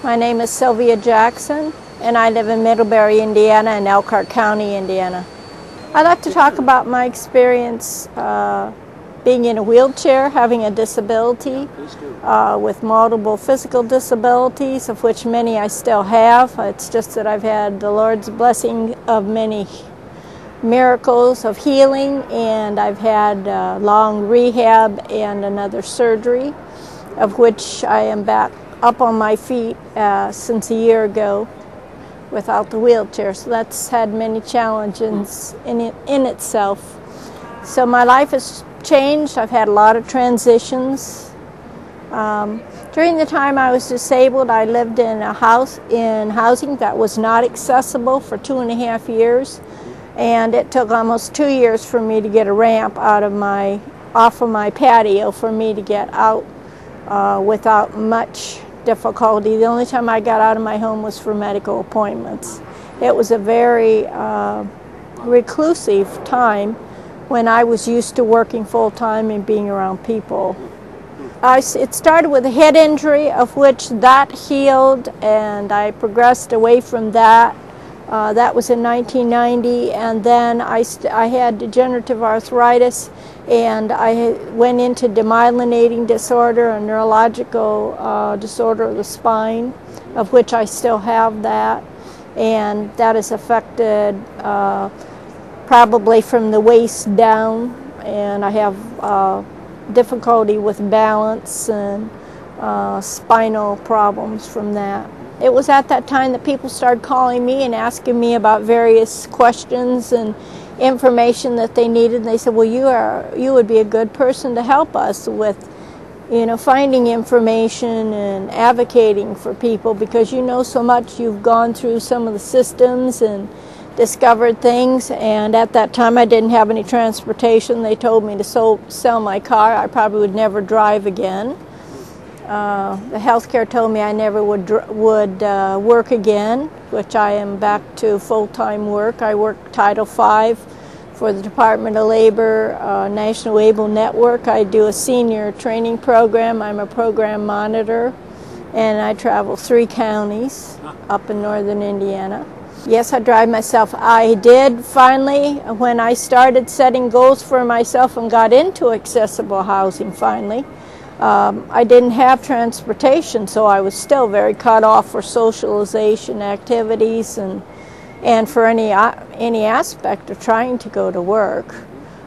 My name is Sylvia Jackson, and I live in Middlebury, Indiana, and Elkhart County, Indiana. I'd like to talk about my experience being in a wheelchair, having a disability, with multiple physical disabilities, of which many I still have. It's just that I've had the Lord's blessing of many miracles of healing, and I've had long rehab and another surgery, of which I am back up on my feet since a year ago without the wheelchair. So that's had many challenges in itself. So my life has changed. I've had a lot of transitions. During the time I was disabled, I lived in a house in housing that was not accessible for 2.5 years, and it took almost 2 years for me to get a ramp off of my patio for me to get out without much difficulty. The only time I got out of my home was for medical appointments. It was a very reclusive time when I was used to working full-time and being around people. It started with a head injury, of which that healed, and I progressed away from that. That was in 1990, and then I had degenerative arthritis, and I went into demyelinating disorder, a neurological disorder of the spine, of which I still have that, and that is affected probably from the waist down, and I have difficulty with balance and spinal problems from that. It was at that time that people started calling me and asking me about various questions and information that they needed. And they said, well, you would be a good person to help us with, finding information and advocating for people, because you know so much. You've gone through some of the systems and discovered things. And at that time I didn't have any transportation. They told me to sell my car. I probably would never drive again. The healthcare told me I never would work again, which I am back to full-time work. I work Title V for the Department of Labor National Able Network. I do a senior training program. I'm a program monitor, and I travel 3 counties up in northern Indiana. Yes, I drive myself. I did finally, when I started setting goals for myself and got into accessible housing finally, I didn't have transportation, so I was still very cut off for socialization activities and for any aspect of trying to go to work.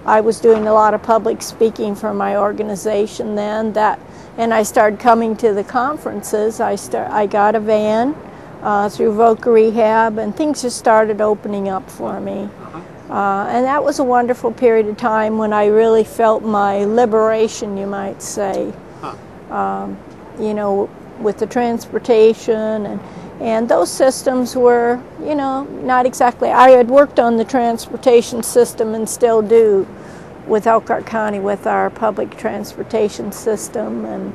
I was doing a lot of public speaking for my organization then, and I started coming to the conferences. I got a van through Voca Rehab, and things just started opening up for me. And that was a wonderful period of time when I really felt my liberation, you might say. With the transportation and those systems were, not exactly. I had worked on the transportation system and still do with Elkhart County with our public transportation system, and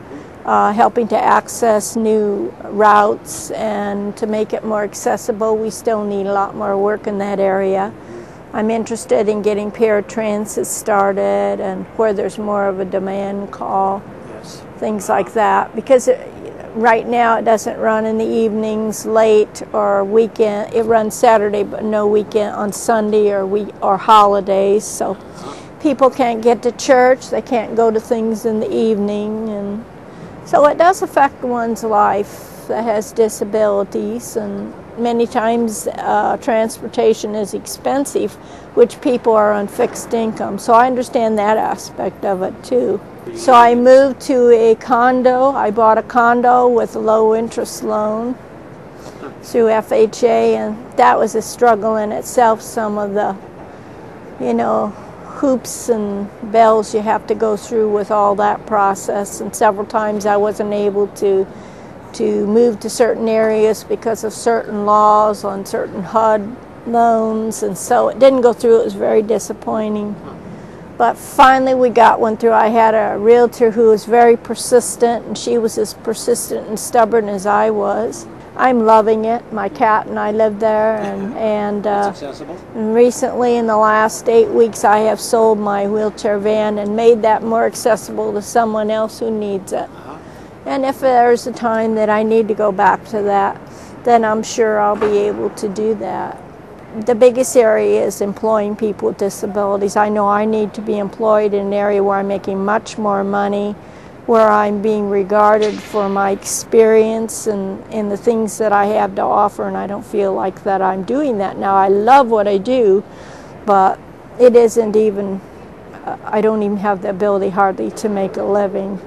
helping to access new routes and to make it more accessible. We still need a lot more work in that area. I'm interested in getting paratransit started, and where there's more of a demand call, things like that, because right now it doesn't run in the evenings, late, or weekend. It runs Saturday but no weekend on Sunday or holidays, so people can't get to church, they can't go to things in the evening, and so it does affect one's life that has disabilities. And many times transportation is expensive, which people are on fixed income. So I understand that aspect of it too. So I moved to a condo. I bought a condo with a low interest loan through FHA, and that was a struggle in itself. Some of the, hoops and bells you have to go through with all that process, and several times I wasn't able to move to certain areas because of certain laws on certain HUD loans, and so it didn't go through. It was very disappointing. But finally we got one through. I had a realtor who was very persistent, and she was as persistent and stubborn as I was. I'm loving it. My cat and I live there, and recently in the last 8 weeks I have sold my wheelchair van and made that more accessible to someone else who needs it. And if there's a time that I need to go back to that, then I'm sure I'll be able to do that. The biggest area is employing people with disabilities. I know I need to be employed in an area where I'm making much more money, where I'm being regarded for my experience and the things that I have to offer, and I don't feel like that I'm doing that now. I love what I do, but it isn't even, I don't even have the ability hardly to make a living.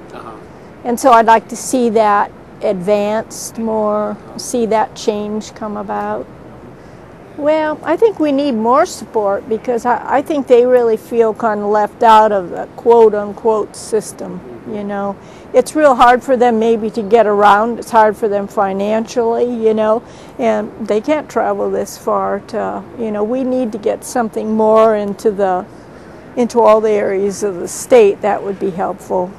And so I'd like to see that advanced more, see that change come about. Well, I think we need more support because I think they really feel kind of left out of the quote-unquote system, you know. It's real hard for them maybe to get around. It's hard for them financially, you know, and they can't travel this far to, you know, we need to get something more into all the areas of the state. That would be helpful.